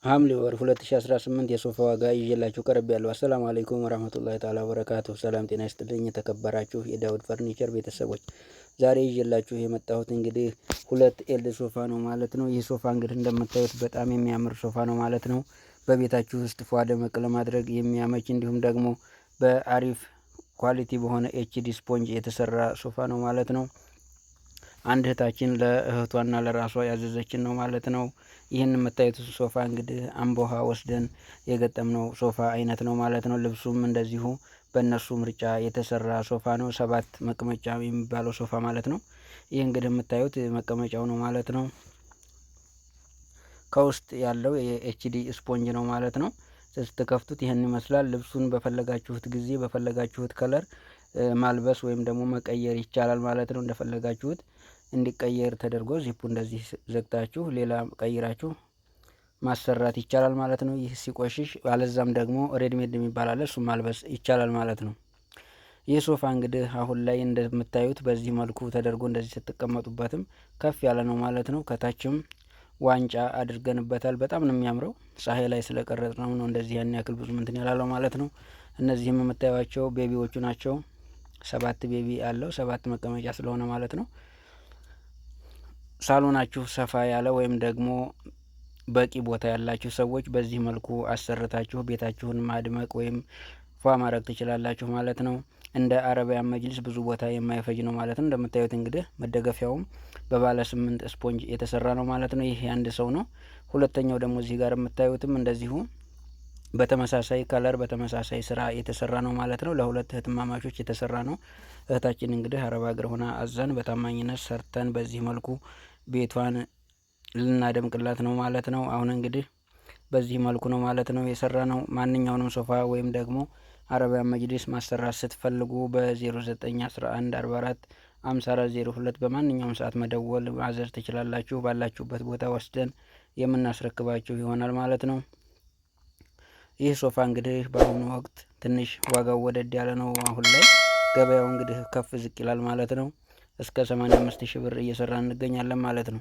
ሐምሌ ወር 2018 የሶፋ ዋጋ ይዤላችሁ ቀርቤያለሁ። አሰላሙ አለይኩም ወራህመቱላሂ ተዓላ ወበረካቱሁ። ሰላም ጤና ይስጥልኝ የተከበራችሁ የዳውድ ፈርኒቸር ቤተሰቦች፣ ዛሬ ይዤላችሁ የመጣሁት እንግዲህ 2 ኤል ሶፋ ነው ማለት ነው። ይህ ሶፋ እንግዲህ እንደምታዩት በጣም የሚያምር ሶፋ ነው ማለት ነው። በቤታችሁ ውስጥ ፏ ደመቅ ለማድረግ የሚያመች እንዲሁም ደግሞ በአሪፍ ኳሊቲ በሆነ ኤችዲ ስፖንጅ የተሰራ ሶፋ ነው ማለት ነው። አንድ እህታችን ለእህቷና ለራሷ ያዘዘችን ነው ማለት ነው። ይህን የምታዩት ሶፋ እንግዲህ አምቦሃ ወስደን የገጠምነው ሶፋ አይነት ነው ማለት ነው። ልብሱም እንደዚሁ በእነሱ ምርጫ የተሰራ ሶፋ ነው። 7 መቀመጫ የሚባለው ሶፋ ማለት ነው። ይህ እንግዲህ የምታዩት መቀመጫው ነው ማለት ነው። ከውስጥ ያለው የኤችዲ ስፖንጅ ነው ማለት ነው። ስትከፍቱት ይህን ይመስላል። ልብሱን በፈለጋችሁት ጊዜ በፈለጋችሁት ከለር ማልበስ ወይም ደግሞ መቀየር ይቻላል ማለት ነው። እንደፈለጋችሁት እንዲቀየር ተደርጎ ዚፑ እንደዚህ ዘግታችሁ ሌላ ቀይራችሁ ማሰራት ይቻላል ማለት ነው። ይህ ሲቆሽሽ አለዛም ደግሞ ሬድሜድ የሚባል አለ፣ እሱም ማልበስ ይቻላል ማለት ነው። ይህ ሶፋ እንግዲህ አሁን ላይ እንደምታዩት በዚህ መልኩ ተደርጎ እንደዚህ ስትቀመጡበትም ከፍ ያለ ነው ማለት ነው። ከታችም ዋንጫ አድርገንበታል። በጣም ነው የሚያምረው። ፀሐይ ላይ ስለቀረጽ ነው እንደዚህ ያን ያክል ብዙ እንትን ያላለው ማለት ነው። እነዚህም የምታዩቸው ቤቢዎቹ ናቸው። 7 ቤቢ አለው፣ 7 መቀመጫ ስለሆነ ማለት ነው። ሳሎናችሁ ሰፋ ያለ ወይም ደግሞ በቂ ቦታ ያላችሁ ሰዎች በዚህ መልኩ አሰርታችሁ ቤታችሁን ማድመቅ ወይም ፏ ማድረግ ትችላላችሁ ማለት ነው። እንደ አረቢያን መጅሊስ ብዙ ቦታ የማይፈጅ ነው ማለት ነው። እንደምታዩት እንግዲህ መደገፊያውም በባለ 8 ስፖንጅ የተሰራ ነው ማለት ነው። ይሄ አንድ ሰው ነው። ሁለተኛው ደግሞ እዚህ ጋር የምታዩትም እንደዚሁ በተመሳሳይ ከለር በተመሳሳይ ስራ የተሰራ ነው ማለት ነው። ለሁለት እህትማማቾች የተሰራ ነው። እህታችን እንግዲህ አረብ ሀገር ሆና አዘን በታማኝነት ሰርተን በዚህ መልኩ ቤቷን ልናደምቅላት ነው ማለት ነው። አሁን እንግዲህ በዚህ መልኩ ነው ማለት ነው የሰራ ነው። ማንኛውንም ሶፋ ወይም ደግሞ አረቢያን መጅሊስ ማሰራት ስትፈልጉ በ0911445402 በማንኛውም ሰዓት መደወል ማዘዝ ትችላላችሁ። ባላችሁበት ቦታ ወስደን የምናስረክባችሁ ይሆናል ማለት ነው። ይህ ሶፋ እንግዲህ በአሁኑ ወቅት ትንሽ ዋጋው ወደድ ያለ ነው። አሁን ላይ ገበያው እንግዲህ ከፍ ዝቅ ይላል ማለት ነው። እስከ 85 ሺህ ብር እየሰራ እንገኛለን ማለት ነው።